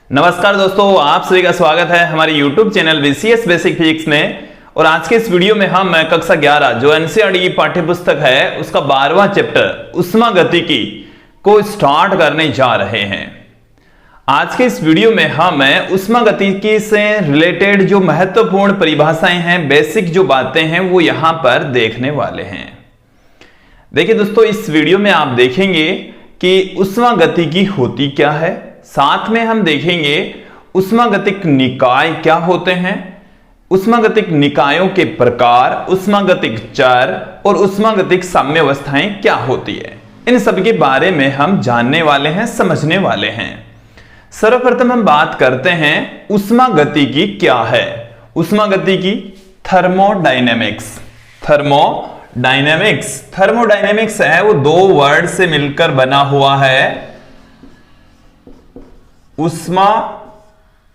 नमस्कार दोस्तों, आप सभी का स्वागत है हमारे YouTube channel VCS basic physics में। और आज के इस वीडियो में हम कक्षा 11 जो एनसीईआरटी पाठ्य पुस्तक है उसका 12वां चैप्टर उष्मागतिकी को स्टार्ट करने जा रहे हैं। आज के इस वीडियो में हम उष्मागतिकी से रिलेटेड जो महत्वपूर्ण परिभाषाएं हैं, बेसिक जो बातें हैं वो यहां पर देखने वाले हैं। देखिए दोस्तों, इस वीडियो में आप देखेंगे कि उष्मागतिकी होती क्या है, साथ में हम देखेंगे उष्मागतिक निकाय क्या होते हैं, उष्मागतिक निकायों के प्रकार, उष्मागतिक चर और उष्मागतिक साम्यावस्थाएं क्या होती है। इन सब के बारे में हम जानने वाले हैं, समझने वाले हैं। सर्वप्रथम हम बात करते हैं उष्मागतिकी क्या है। उष्मागतिकी थर्मोडायनेमिक्स, थर्मोडायनेमिक्स है वो दो वर्ड से मिलकर बना हुआ है। उष्मा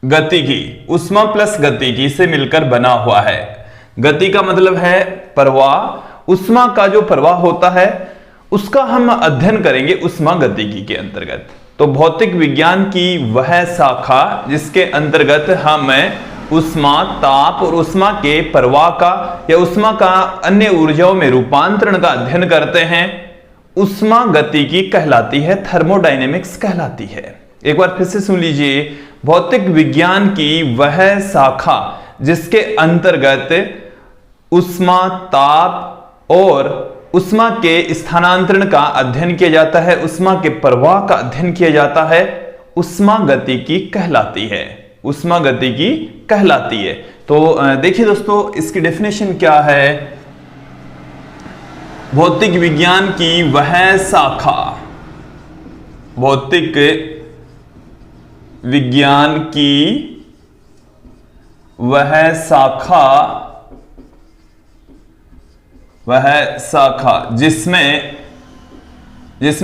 गतिकी, उष्मा प्लस गतिकी से मिलकर बना हुआ है। गति का मतलब है प्रवाह, उष्मा का जो प्रवाह होता है उसका हम अध्ययन करेंगे उष्मा गतिकी के अंतर्गत। तो भौतिक विज्ञान की वह शाखा जिसके अंतर्गत हम उष्मा, ताप और उष्मा के प्रवाह का या उष्मा का अन्य ऊर्जाओं में रूपांतरण का अध्ययन करते हैं, उष्मा गतिकी कहलाती है, थर्मोडायनेमिक्स कहलाती है। एक बार फिर से सुन लीजिए, भौतिक विज्ञान की वह शाखा जिसके अंतर्गत उष्मा, ताप और उष्मा के स्थानांतरण का अध्ययन किया जाता है, उष्मा के प्रवाह का अध्ययन किया जाता है, उष्मा गतिकी कहलाती है, उष्मा गतिकी कहलाती है। तो देखिए दोस्तों, इसकी डेफिनेशन क्या है। भौतिक विज्ञान की वह शाखा, भौतिक विज्ञान की वह शाखा जिसमें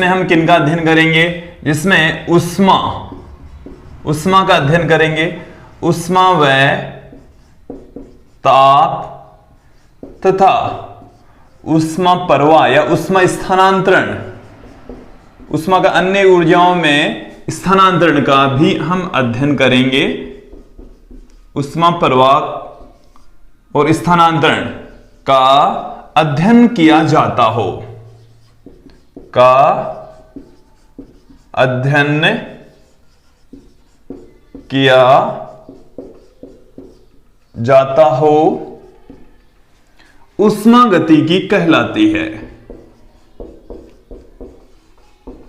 हम किनका अध्ययन करेंगे, जिसमें उष्मा का अध्ययन करेंगे, उष्मा व ताप तथा उष्मा प्रवाह या उष्मा स्थानांतरण, उष्मा का अन्य ऊर्जाओं में स्थानांतरण का भी हम अध्ययन करेंगे। उष्मा प्रवाह और स्थानांतरण का अध्ययन किया जाता हो, का अध्ययन किया जाता हो, उष्मागतिकी कहलाती है,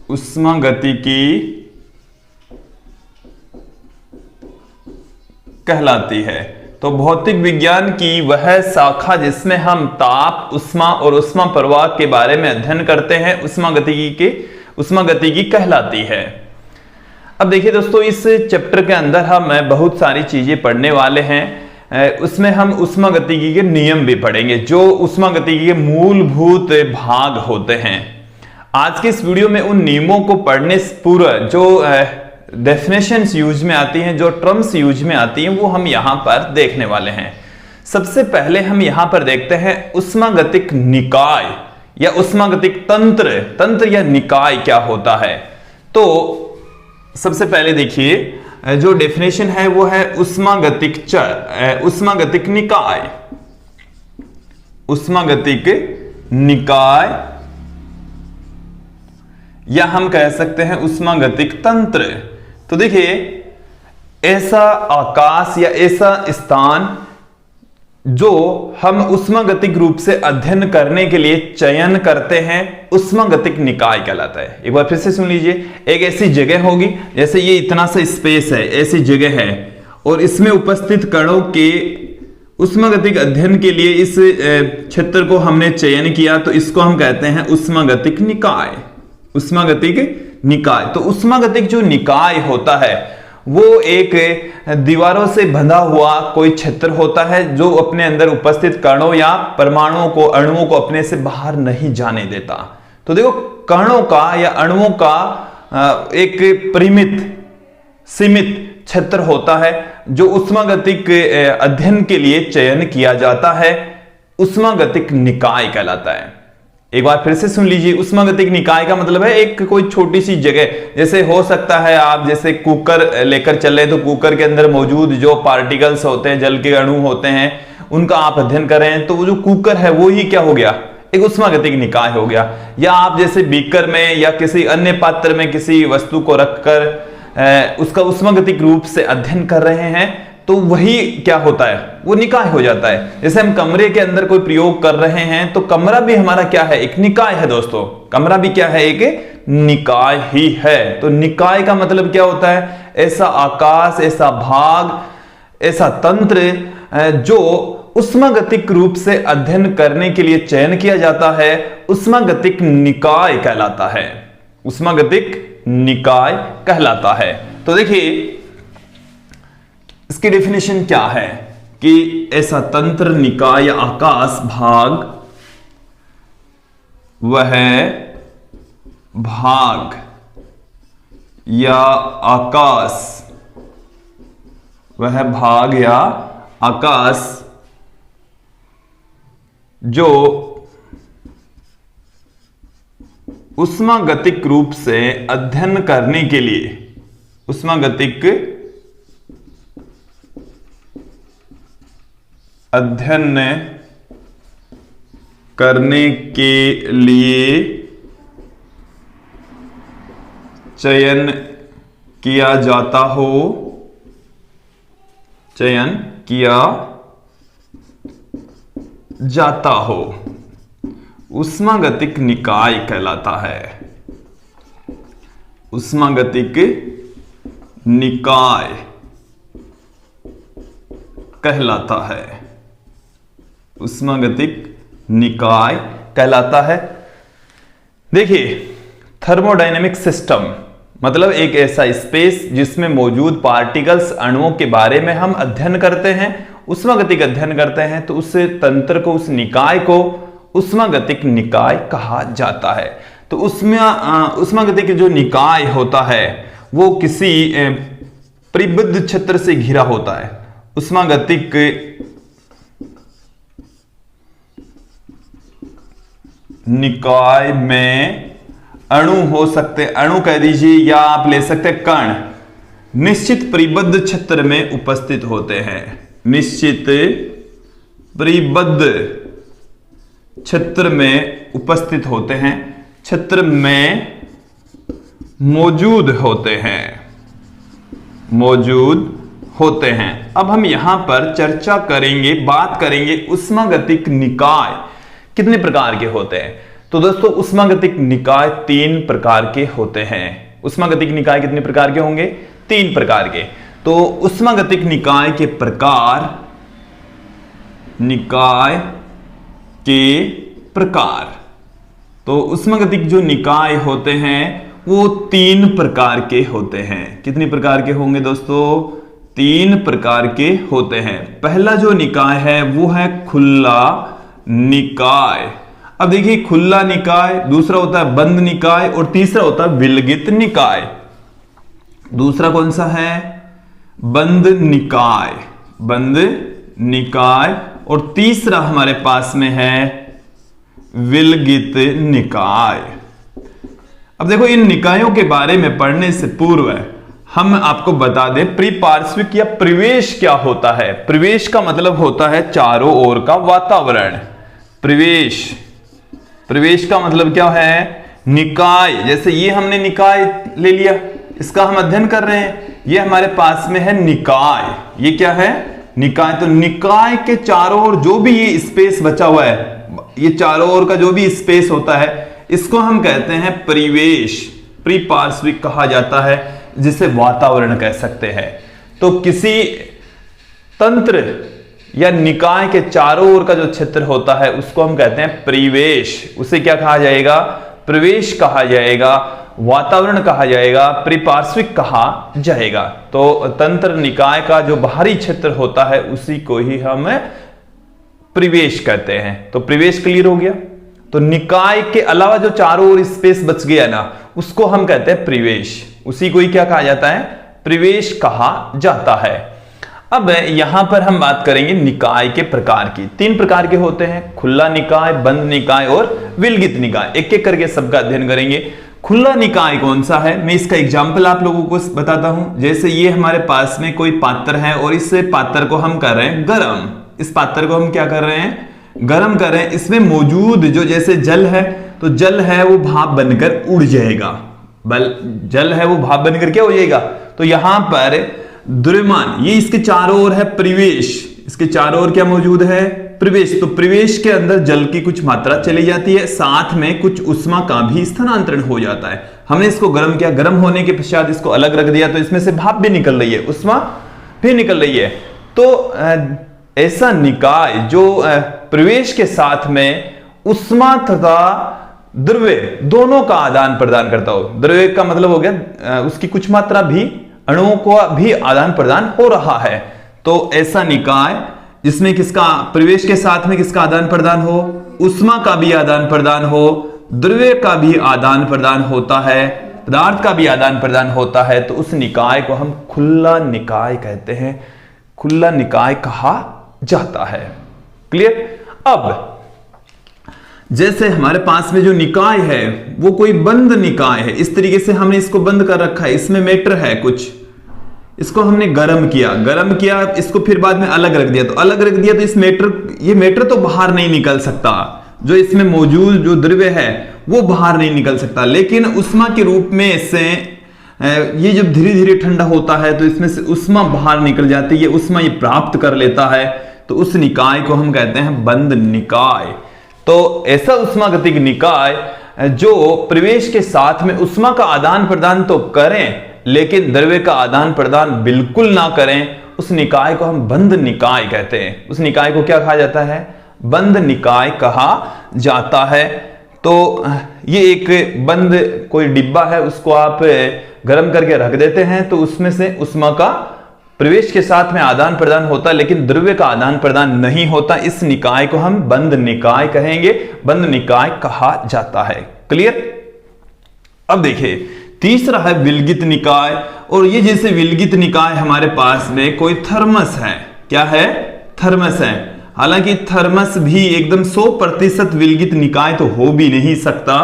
उष्मागतिकी कहलाती है। तो भौतिक विज्ञान की वह शाखा जिसमें हम ताप, उष्मा और उष्मा प्रवाह के बारे में अध्ययन करते हैं, उष्मागतिकी कहलाती है। अब देखिए दोस्तों, इस चैप्टर के अंदर हम बहुत सारी चीजें पढ़ने वाले हैं। उसमें हम उष्मागतिकी के नियम भी पढ़ेंगे, जो उष्मागतिकी के मूलभूत भाग होते हैं। आज के इस वीडियो में उन नियमों को पढ़ने से पूर्व जो डेफिनेशंस यूज में आती हैं, जो टर्म्स यूज में आती हैं, वो हम यहां पर देखने वाले हैं। सबसे पहले हम यहां पर देखते हैं उष्मागतिक निकाय या उष्मागतिक तंत्र या निकाय क्या होता है। तो सबसे पहले देखिए, जो डेफिनेशन है वो है उष्मागतिक चर, उष्मागतिक निकाय, उष्मागतिक निकाय या हम कह सकते हैं उष्मागतिक तंत्र। तो देखिए, ऐसा आकाश या ऐसा स्थान जो हम उष्मागतिक रूप से अध्ययन करने के लिए चयन करते हैं, उष्मागतिक निकाय कहलाता है। एक बार फिर से सुन लीजिए, एक ऐसी जगह होगी, जैसे ये इतना सा स्पेस है, ऐसी जगह है और इसमें उपस्थित कणों के उष्मागतिक अध्ययन के लिए इस क्षेत्र को हमने चयन किया, तो इसको हम कहते हैं उष्मागतिक निकाय, उष्मागतिक निकाय। तो उष्मागतिक जो निकाय होता है वो एक दीवारों से बंधा हुआ कोई क्षेत्र होता है जो अपने अंदर उपस्थित कणों या परमाणुओं को, अणुओं को अपने से बाहर नहीं जाने देता। तो देखो, कणों का या अणुओं का एक परिमित, सीमित क्षेत्र होता है जो उष्मागतिक अध्ययन के लिए चयन किया जाता है, उष्मागतिक निकाय कहलाता है। एक बार फिर से सुन लीजिए, उष्मागतिक निकाय का मतलब है एक कोई छोटी सी जगह, जैसे हो सकता है आप जैसे कुकर लेकर चल रहे तो कुकर के अंदर मौजूद जो पार्टिकल्स होते हैं, जल के अणु होते हैं, उनका आप अध्ययन कर रहे हैं, तो वो जो कुकर है वो ही क्या हो गया, एक उष्मागतिक निकाय हो गया। या आप जैसे बीकर में या किसी अन्य पात्र में किसी वस्तु को रखकर उसका उष्मागतिक रूप से अध्ययन कर रहे हैं, तो वही क्या होता है, वो निकाय हो जाता है। जैसे हम कमरे के अंदर कोई प्रयोग कर रहे हैं तो कमरा भी हमारा क्या है, एक निकाय है दोस्तों, कमरा भी क्या है, एक निकाय ही है। तो निकाय का मतलब क्या होता है, ऐसा आकाश, ऐसा भाग, ऐसा तंत्र जो उष्मागतिक रूप से अध्ययन करने के लिए चयन किया जाता है, उष्मागतिक निकाय कहलाता है, उष्मागतिक निकाय कहलाता है। तो देखिए इसकी डेफिनेशन क्या है कि ऐसा तंत्र, निकाय या आकाश भाग, वह भाग या आकाश, वह भाग या आकाश जो उष्मागतिक रूप से अध्ययन करने के लिए, उष्मागतिक अध्ययन करने के लिए चयन किया जाता हो, चयन किया जाता हो, उष्मागतिक निकाय कहलाता है, उष्मागतिक निकाय कहलाता है, उष्मागतिक निकाय कहलाता है। देखिए थर्मोडायनेमिक सिस्टम मतलब एक ऐसा स्पेस जिसमें मौजूद पार्टिकल्स, अणुओं के बारे में हम अध्ययन करते हैं, उष्मागतिक अध्ययन करते हैं, तो उस तंत्र को, उस निकाय को उष्मागतिक निकाय कहा जाता है। तो उसमें उष्मागतिक जो निकाय होता है वो किसी परिबद्ध क्षेत्र से घिरा होता है। उष्मागतिक निकाय में अणु हो सकते, अणु कह दीजिए या आप ले सकते हैं कण, निश्चित परिबद्ध क्षेत्र में उपस्थित होते हैं, निश्चित परिबद्ध क्षेत्र में उपस्थित होते हैं, क्षेत्र में मौजूद होते हैं, मौजूद होते हैं। अब हम यहां पर चर्चा करेंगे, बात करेंगे उष्मागतिक निकाय कितने प्रकार के होते हैं। तो दोस्तों उष्मागतिक निकाय 3 प्रकार के होते हैं। उष्मागतिक निकाय कितने प्रकार के होंगे, 3 प्रकार के। तो उष्मागतिक निकाय के प्रकार, निकाय के प्रकार, तो उष्मागतिक जो निकाय होते हैं वो 3 प्रकार के होते हैं। कितने प्रकार के होंगे दोस्तों, 3 प्रकार के होते हैं। पहला जो निकाय है वो है खुला निकाय। अब देखिए खुला निकाय, दूसरा होता है बंद निकाय और तीसरा होता है विलगित निकाय। दूसरा कौन सा है, बंद निकाय, बंद निकाय, और तीसरा हमारे पास में है विलगित निकाय। अब देखो इन निकायों के बारे में पढ़ने से पूर्व हम आपको बता दें परिपार्श्विक या परिवेश क्या होता है। परिवेश का मतलब होता है चारों ओर का वातावरण। परिवेश, परिवेश का मतलब क्या है, निकाय। जैसे ये हमने निकाय ले लिया, इसका हम अध्ययन कर रहे हैं, ये हमारे पास में है निकाय। ये क्या है, निकाय। तो निकाय के चारों ओर जो भी ये स्पेस बचा हुआ है, ये चारों ओर का जो भी स्पेस होता है, इसको हम कहते हैं परिवेश, परिपार्श्विक कहा जाता है, जिसे वातावरण कह सकते हैं। तो किसी तंत्र या निकाय के चारों ओर का जो क्षेत्र होता है उसको हम कहते हैं परिवेश। उसे क्या कहा जाएगा, प्रवेश कहा जाएगा, वातावरण कहा जाएगा, परिपार्श्विक कहा जाएगा। तो तंत्र निकाय का जो बाहरी क्षेत्र होता है उसी को ही हम परिवेश कहते हैं। तो परिवेश क्लियर हो गया। तो निकाय के अलावा जो चारों ओर स्पेस बच गया ना, उसको हम कहते हैं परिवेश। उसी को ही क्या कहा जाता है, परिवेश कहा जाता है। अब यहां पर हम बात करेंगे निकाय के प्रकार की। 3 प्रकार के होते हैं, खुला निकाय, बंद निकाय और विलगित निकाय। एक एक करके सबका अध्ययन करेंगे। खुला निकाय कौन सा है, मैं इसका एग्जाम्पल आप लोगों को बताता हूं। जैसे ये हमारे पास में कोई पात्र है और इस पात्र को हम कर रहे हैं गर्म। इस पात्र को हम क्या कर रहे हैं, गर्म कर रहे हैं। इसमें मौजूद जो जैसे जल है, तो जल है वो भाप बनकर उड़ जाएगा। जल है वो भाप बनकर क्या हो जाएगा। तो यहां पर द्रव्यमान, ये इसके चारों ओर है प्रवेश, इसके चारों ओर क्या मौजूद है, प्रवेश। तो प्रवेश के अंदर जल की कुछ मात्रा चली जाती है, साथ में कुछ उष्मा का भी स्थानांतरण हो जाता है। हमने इसको गर्म किया, गर्म होने के पश्चात इसको अलग रख दिया, तो इसमें से भाप भी निकल रही है, उष्मा भी निकल रही है। तो ऐसा निकाय जो प्रवेश के साथ में उष्मा तथा द्रव्य दोनों का आदान प्रदान करता हो। द्रव्य का मतलब हो गया उसकी कुछ मात्रा भी, अणुओं को भी आदान प्रदान हो रहा है। तो ऐसा निकाय जिसमें किसका, प्रवेश के साथ में किसका आदान प्रदान हो, उष्मा का भी आदान प्रदान हो, द्रव्य का भी आदान प्रदान होता है, पदार्थ का भी आदान प्रदान होता है, तो उस निकाय को हम खुला निकाय कहते हैं, खुला निकाय कहा जाता है। क्लियर। अब जैसे हमारे पास में जो निकाय है वो कोई बंद निकाय है, इस तरीके से हमने इसको बंद कर रखा है, इसमें मैटर है कुछ, इसको हमने गर्म किया, इसको फिर बाद में अलग रख दिया, तो अलग रख दिया तो इस ये मैटर तो बाहर नहीं निकल सकता, जो इसमें मौजूद जो द्रव्य है वो बाहर नहीं निकल सकता। लेकिन उष्मा के रूप में इससे ये जब धीरे धीरे ठंडा होता है तो इसमें से उष्मा बाहर निकल जाती है, ये उष्मा ये प्राप्त कर लेता है, तो उस निकाय को हम कहते हैं बंद निकाय। तो ऐसा उष्मागतिक निकाय जो प्रवेश के साथ में उष्मा का आदान प्रदान तो करें लेकिन द्रव्य का आदान प्रदान बिल्कुल ना करें, उस निकाय को हम बंद निकाय कहते हैं। उस निकाय को क्या कहा जाता है, बंद निकाय कहा जाता है। तो ये एक बंद कोई डिब्बा है, उसको आप गर्म करके रख देते हैं तो उसमें से उष्मा का प्रवेश के साथ में आदान प्रदान होता है लेकिन द्रव्य का आदान प्रदान नहीं होता। इस निकाय को हम बंद निकाय कहेंगे, बंद निकाय कहा जाता है। क्लियर। अब देखिए तीसरा है विलगित निकाय। और ये जैसे विलगित निकाय हमारे पास में कोई थर्मस है, क्या है, थर्मस है। हालांकि थर्मस भी एकदम 100% विलगित निकाय तो हो भी नहीं सकता,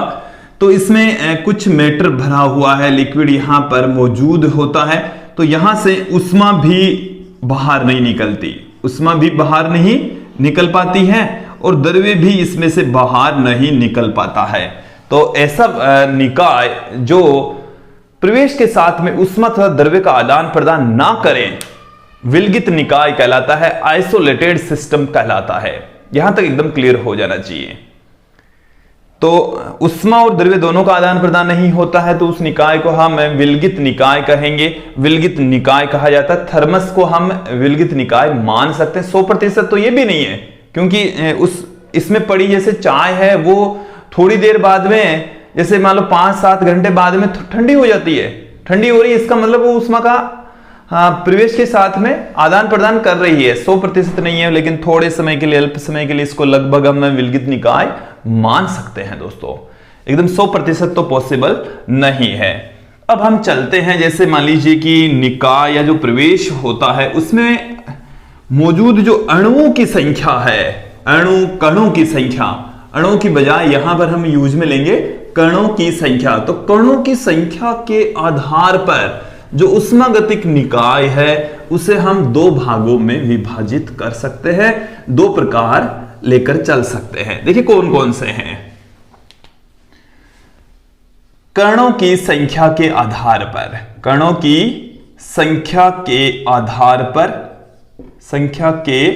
तो इसमें कुछ मैटर भरा हुआ है, लिक्विड यहां पर मौजूद होता है, तो यहां से उष्मा भी बाहर नहीं निकलती, उष्मा भी बाहर नहीं निकल पाती है और द्रव्य भी इसमें से बाहर नहीं निकल पाता है। तो ऐसा निकाय जो प्रवेश के साथ में उष्मा तथा द्रव्य का आदान प्रदान ना करें विलगित निकाय कहलाता है, आइसोलेटेड सिस्टम कहलाता है। यहां तक एकदम क्लियर हो जाना चाहिए। तो उष्मा और द्रव्य दोनों का आदान प्रदान नहीं होता है तो उस निकाय को हम विलगित निकाय कहेंगे, विलगित निकाय कहा जाता है। थर्मस को हम विलगित निकाय मान सकते हैं, 100% तो ये भी नहीं है, क्योंकि इसमें पड़ी जैसे चाय है वो थोड़ी देर बाद में, जैसे मान लो 5-7 घंटे बाद में ठंडी हो जाती है, ठंडी हो रही है, इसका मतलब वो उष्मा का प्रवेश के साथ में आदान प्रदान कर रही है। 100% नहीं है, लेकिन थोड़े समय के लिए, अल्प समय के लिए इसको लगभग हम विलगित निकाय मान सकते हैं दोस्तों। एकदम 100% तो पॉसिबल नहीं है। अब हम चलते हैं, जैसे मान लीजिए कि निकाय या जो प्रवेश होता है उसमें मौजूद जो अणुओं की संख्या है, कणों की संख्या, अणुओं की बजाय यहां पर हम यूज में लेंगे कणों की संख्या। तो कणों की संख्या के आधार पर जो उष्मागतिक निकाय है उसे हम 2 भागों में विभाजित कर सकते हैं, 2 प्रकार लेकर चल सकते हैं। देखिए कौन कौन से हैं। कणों की संख्या के आधार पर, कणों की संख्या के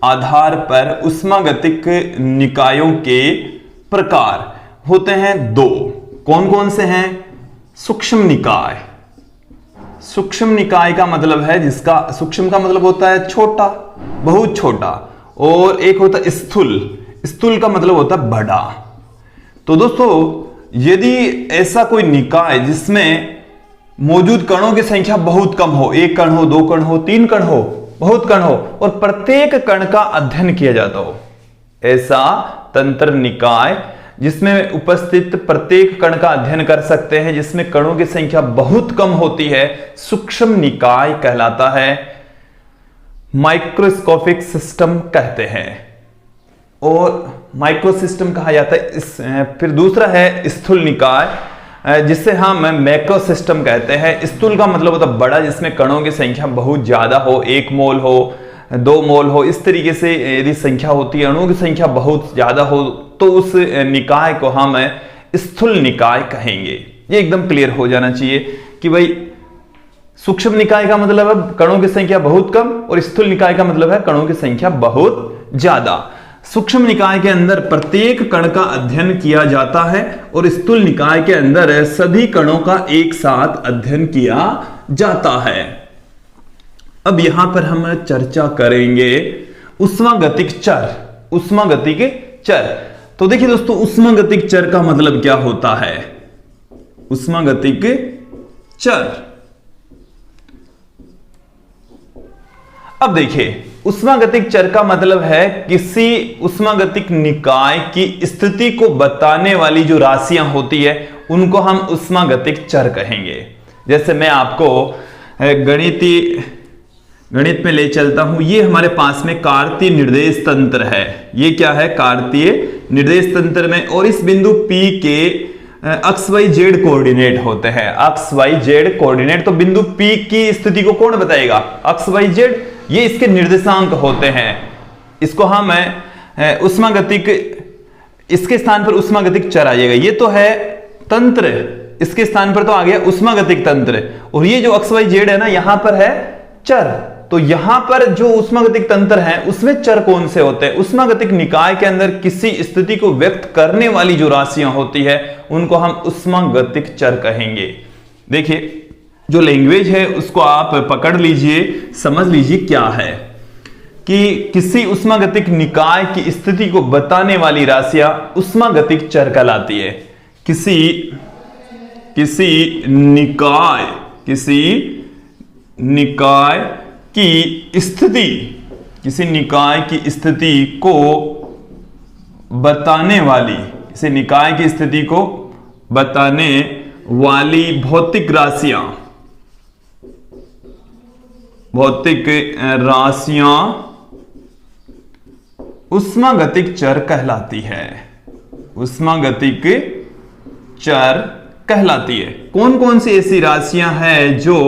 आधार पर उष्मागतिक निकायों के प्रकार होते हैं 2। कौन कौन से हैं। सूक्ष्म निकाय, सूक्ष्म निकाय का मतलब है जिसका, सूक्ष्म का मतलब होता है छोटा, बहुत छोटा, और एक होता है स्थूल, स्थूल का मतलब होता है बड़ा। तो दोस्तों यदि ऐसा कोई निकाय जिसमें मौजूद कणों की संख्या बहुत कम हो, 1 कण हो, 2 कण हो, 3 कण हो, बहुत कण हो, और प्रत्येक कण का अध्ययन किया जाता हो, ऐसा तंत्र निकाय जिसमें उपस्थित प्रत्येक कण का अध्ययन कर सकते हैं, जिसमें कणों की संख्या बहुत कम होती है, सूक्ष्म निकाय कहलाता है। माइक्रोस्कोपिक सिस्टम कहते हैं और माइक्रो सिस्टम कहा जाता है। फिर दूसरा है स्थूल निकाय, जिसे हम मैक्रो सिस्टम कहते हैं। स्थूल का मतलब होता है बड़ा, जिसमें कणों की संख्या बहुत ज्यादा हो, 1 मोल हो, 2 मोल हो, इस तरीके से यदि संख्या होती है, अणुओं की संख्या बहुत ज्यादा हो, तो उस निकाय को हम स्थूल निकाय कहेंगे। ये एकदम क्लियर हो जाना चाहिए कि भाई सूक्ष्म निकाय का मतलब है कणों की संख्या बहुत कम और स्थूल निकाय का मतलब है कणों की संख्या बहुत ज्यादा। सूक्ष्म निकाय के अंदर प्रत्येक कण का अध्ययन किया जाता है और स्थूल निकाय के अंदर सभी कणों का एक साथ अध्ययन किया जाता है। अब यहां पर हम चर्चा करेंगे ऊष्मागतिक चर। ऊष्मागतिक चर, तो देखिए दोस्तों, ऊष्मागतिक चर का मतलब क्या होता है? ऊष्मागतिक चर, अब देखिए ऊष्मागतिक चर का मतलब है किसी ऊष्मागतिक निकाय की स्थिति को बताने वाली जो राशियां होती है उनको हम ऊष्मागतिक चर कहेंगे। जैसे मैं आपको गणित में ले चलता हूं, ये हमारे पास में कार्तीय निर्देश तंत्र है। ये क्या है? कार्तीय निर्देश तंत्र में, और इस बिंदु P के एक्स वाई जेड कोऑर्डिनेट होते हैं। एक्स वाई जेड कोऑर्डिनेट, तो बिंदु P की स्थिति को कौन बताएगा? एक्स वाई जेड, ये इसके निर्देशांक होते हैं। इसको हम ऊष्मागतिक, इसके स्थान पर ऊष्मागतिक चर आ जाएगा। ये तो है तंत्र, इसके स्थान पर तो आ गया ऊष्मागतिक तंत्र, और ये जो एक्स वाई जेड है ना, यहां पर है चर। तो यहां पर जो ऊष्मागतिक तंत्र है उसमें चर कौन से होते हैं? ऊष्मागतिक निकाय के अंदर किसी स्थिति को व्यक्त करने वाली जो राशियां होती है उनको हम ऊष्मागतिक चर कहेंगे। देखिए, जो लैंग्वेज है उसको आप पकड़ लीजिए, समझ लीजिए क्या है कि किसी ऊष्मागतिक निकाय की स्थिति को बताने वाली राशियां ऊष्मागतिक चर कहलाती है। किसी निकाय की स्थिति को बताने वाली भौतिक राशियां ऊष्मागतिक चर कहलाती है। ऊष्मागतिक चर कहलाती है। कौन कौन सी ऐसी राशियां हैं जो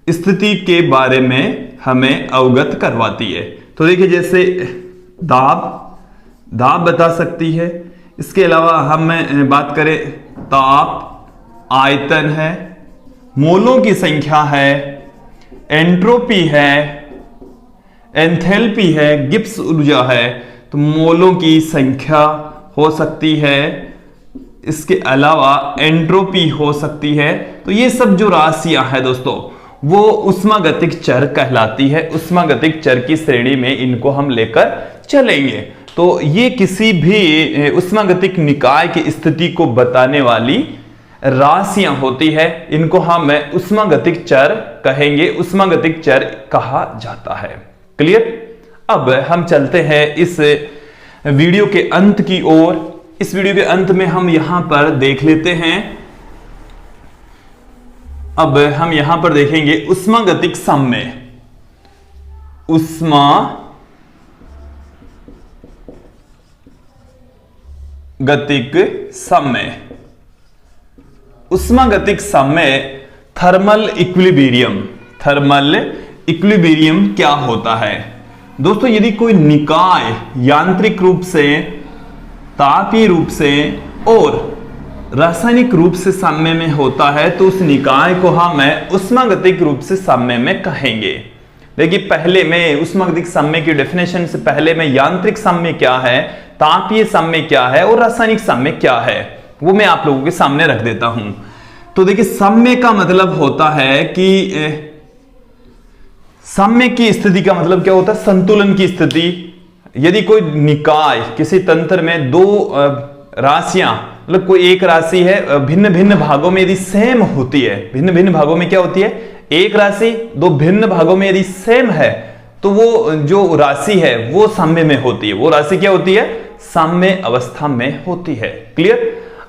स्थिति के बारे में हमें अवगत करवाती है? तो देखिए, जैसे दाब बता सकती है। इसके अलावा हम बात करें ताप, आयतन है, मोलों की संख्या है, एंट्रोपी है, एंथैल्पी है, गिब्स ऊर्जा है। तो मोलों की संख्या हो सकती है, इसके अलावा एंट्रोपी हो सकती है। तो ये सब जो राशियां हैं दोस्तों, वो ऊष्मागतिक चर कहलाती है। ऊष्मागतिक चर की श्रेणी में इनको हम लेकर चलेंगे। तो ये किसी भी ऊष्मागतिक निकाय की स्थिति को बताने वाली राशियां होती है, इनको हम ऊष्मागतिक चर कहेंगे, ऊष्मागतिक चर कहा जाता है। क्लियर? अब हम चलते हैं इस वीडियो के अंत की ओर। इस वीडियो के अंत में हम यहां पर देख लेते हैं, अब हम यहां पर देखेंगे ऊष्मागतिक साम्य। ऊष्मागतिक साम्य थर्मल इक्विलिब्रियम क्या होता है? दोस्तों, यदि कोई निकाय यांत्रिक रूप से, तापीय रूप से और रासायनिक रूप से साम्य में होता है तो उस निकाय को हम ऊष्मागतिक रूप से साम्य में कहेंगे। देखिए, पहले में ऊष्मागतिक साम्य की डेफिनेशन से पहले में यांत्रिक साम्य क्या है, तापीय साम्य क्या है और रासायनिक साम्य क्या है, वो मैं आप लोगों के सामने रख देता हूं। तो देखिए, साम्य का मतलब होता है कि साम्य की स्थिति का मतलब क्या होता है? संतुलन की स्थिति। यदि कोई निकाय, किसी तंत्र में दो राशियां, मतलब कोई एक राशि है, भिन्न भिन्न भागों में यदि सेम होती है, भिन्न भिन्न भागों में क्या होती है? एक राशि दो भिन्न भागों में यदि सेम है तो वो जो राशि है वो साम्य में होती है। वो राशि क्या होती है? साम्य अवस्था में होती है। क्लियर?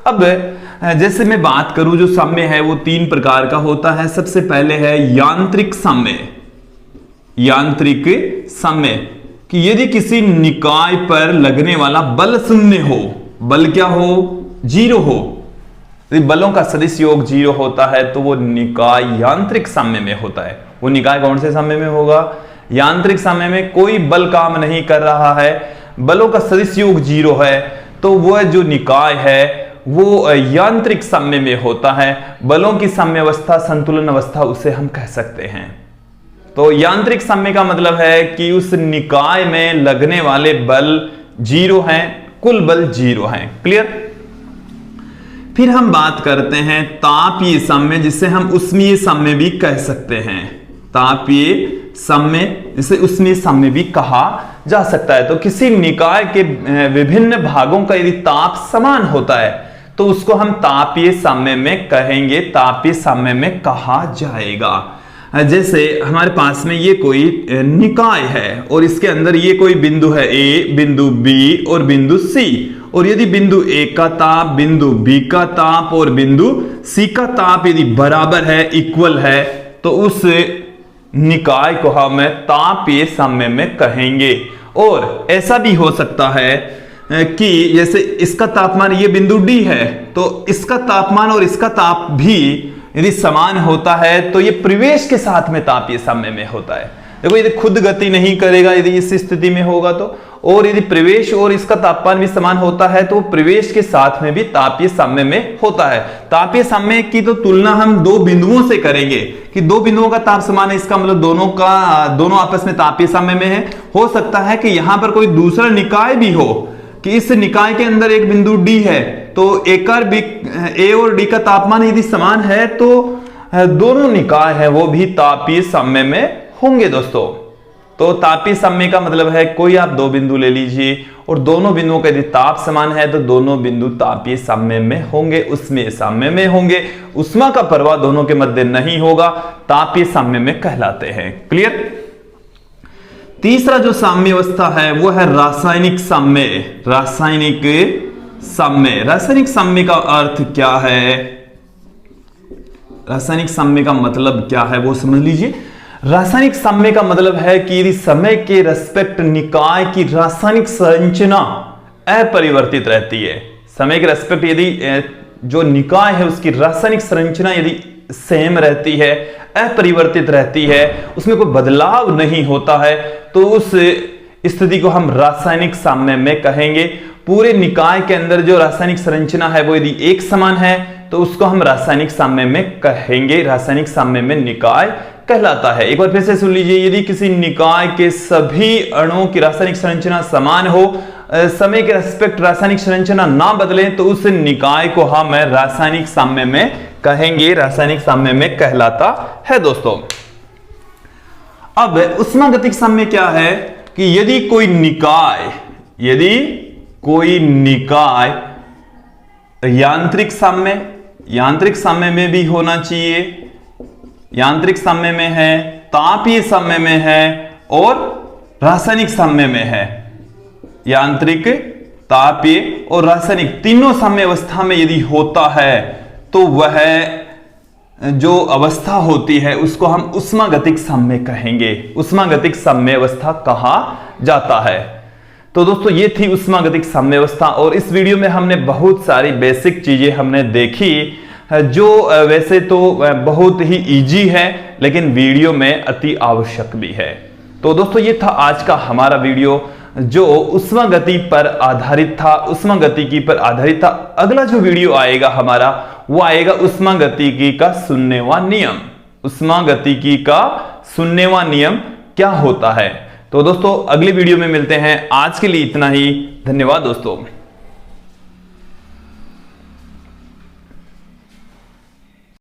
अब जैसे मैं बात करूं, जो साम्य है वो 3 प्रकार का होता है। सबसे पहले है यांत्रिक साम्य। यांत्रिक साम्य कि यदि किसी निकाय पर लगने वाला बल शून्य हो, बल क्या हो, जीरो हो, यदि बलों का सदिश योग जीरो होता है तो वो निकाय यांत्रिक साम्य में होता है। वो निकाय कौन से साम्य में होगा, यांत्रिक साम्य में। कोई बल काम नहीं कर रहा है, बलों का सदिश योग जीरो है, तो वह जो निकाय है वो यांत्रिक साम्य में होता है। बलों की साम्यावस्था, संतुलन अवस्था उसे हम कह सकते हैं। तो यांत्रिक साम्य का मतलब है कि उस निकाय में लगने वाले बल जीरो हैं, कुल बल जीरो हैं। क्लियर। फिर हम बात करते हैं तापीय साम्य, जिसे हम उष्मीय साम्य भी कह सकते हैं। तापीय साम्य जिसे उष्मीय साम्य भी कहा जा सकता है। तो किसी निकाय के विभिन्न भागों का यदि ताप समान होता है तो उसको हम तापीय साम्य में कहेंगे, तापीय साम्य में कहा जाएगा। जैसे हमारे पास में ये कोई निकाय है और इसके अंदर ये कोई बिंदु है ए, बिंदु बी और बिंदु सी, और यदि बिंदु ए का ताप, बिंदु बी का ताप और बिंदु सी का ताप यदि बराबर है, इक्वल है, तो उस निकाय को हम तापीय साम्य में कहेंगे। और ऐसा भी हो सकता है कि जैसे इसका तापमान, ये बिंदु डी है, तो इसका तापमान और इसका ताप भी यदि समान होता है तो ये प्रवेश के साथ में तापीय साम्य में होता है। देखो यदि खुद गति नहीं करेगा, यदि इस स्थिति में होगा तो, और यदि प्रवेश और इसका तापमान भी समान होता है तो प्रवेश के साथ में भी तापीय साम्य में होता है। तापीय साम्य की तो तुलना हम दो बिंदुओं से करेंगे कि दो बिंदुओं का ताप समान है, इसका मतलब दोनों आपस में तापीय साम्य में है। हो सकता है कि यहां पर कोई दूसरा निकाय भी हो कि इस निकाय के अंदर एक बिंदु डी है, तो ए और डी का तापमान यदि समान है तो दोनों निकाय है वो भी तापीय साम्य में होंगे दोस्तों। तो तापीय साम्य का मतलब है कोई आप दो बिंदु ले लीजिए और दोनों बिंदुओं का यदि ताप समान है तो दोनों बिंदु तापीय साम्य में होंगे, उष्मीय साम्य में होंगे। उष्मा का प्रवाह दोनों के मध्य नहीं होगा, तापीय साम्य में कहलाते हैं। क्लियर। तीसरा जो साम्य अवस्था है वो है रासायनिक साम्य। रासायनिक साम्य, रासायनिक साम्य का अर्थ क्या है, रासायनिक साम्य का मतलब क्या है वो समझ लीजिए। रासायनिक साम्य का मतलब है कि यदि समय के रेस्पेक्ट निकाय की रासायनिक संरचना अपरिवर्तित रहती है, समय के रेस्पेक्ट यदि जो निकाय है उसकी रासायनिक संरचना यदि सेम रहती है, अपरिवर्तित रहती है, उसमें कोई बदलाव नहीं होता है, तो उस स्थिति को हम रासायनिक साम्य में कहेंगे। पूरे निकाय के अंदर जो रासायनिक संरचना है वो यदि एक समान है तो उसको हम रासायनिक साम्य में कहेंगे। रासायनिक साम्य में निकाय कहलाता है। एक बार फिर से सुन लीजिए, यदि किसी निकाय के सभी अणुओं की रासायनिक संरचना समान हो, समय के रेस्पेक्ट रासायनिक संरचना ना बदले, तो उस निकाय को हम रासायनिक साम्य में कहेंगे, रासायनिक साम्य में कहलाता है दोस्तों। अब उष्मागतिक साम्य क्या है कि यदि कोई निकाय यांत्रिक साम्य में भी होना चाहिए, यांत्रिक साम्य में है, तापीय साम्य में है और रासायनिक साम्य में है। यांत्रिक, तापीय और रासायनिक तीनों साम्य अवस्था में यदि होता है तो वह जो अवस्था होती है उसको हम उष्मागतिक साम्य कहेंगे। उष्मागतिक साम्य अवस्था कहा जाता है। तो दोस्तों ये थी उष्मागतिक साम्य अवस्था, और इस वीडियो में हमने बहुत सारी बेसिक चीजें हमने देखी जो वैसे तो बहुत ही इजी है लेकिन वीडियो में अति आवश्यक भी है। तो दोस्तों ये था आज का हमारा वीडियो जो उष्मागति पर आधारित था, उष्मागतिकी पर आधारित था। अगला जो वीडियो आएगा हमारा वो आएगा उष्मागतिकी का शून्यवां नियम। उष्मागतिकी का शून्यवां नियम क्या होता है। तो दोस्तों अगली वीडियो में मिलते हैं। आज के लिए इतना ही। धन्यवाद दोस्तों।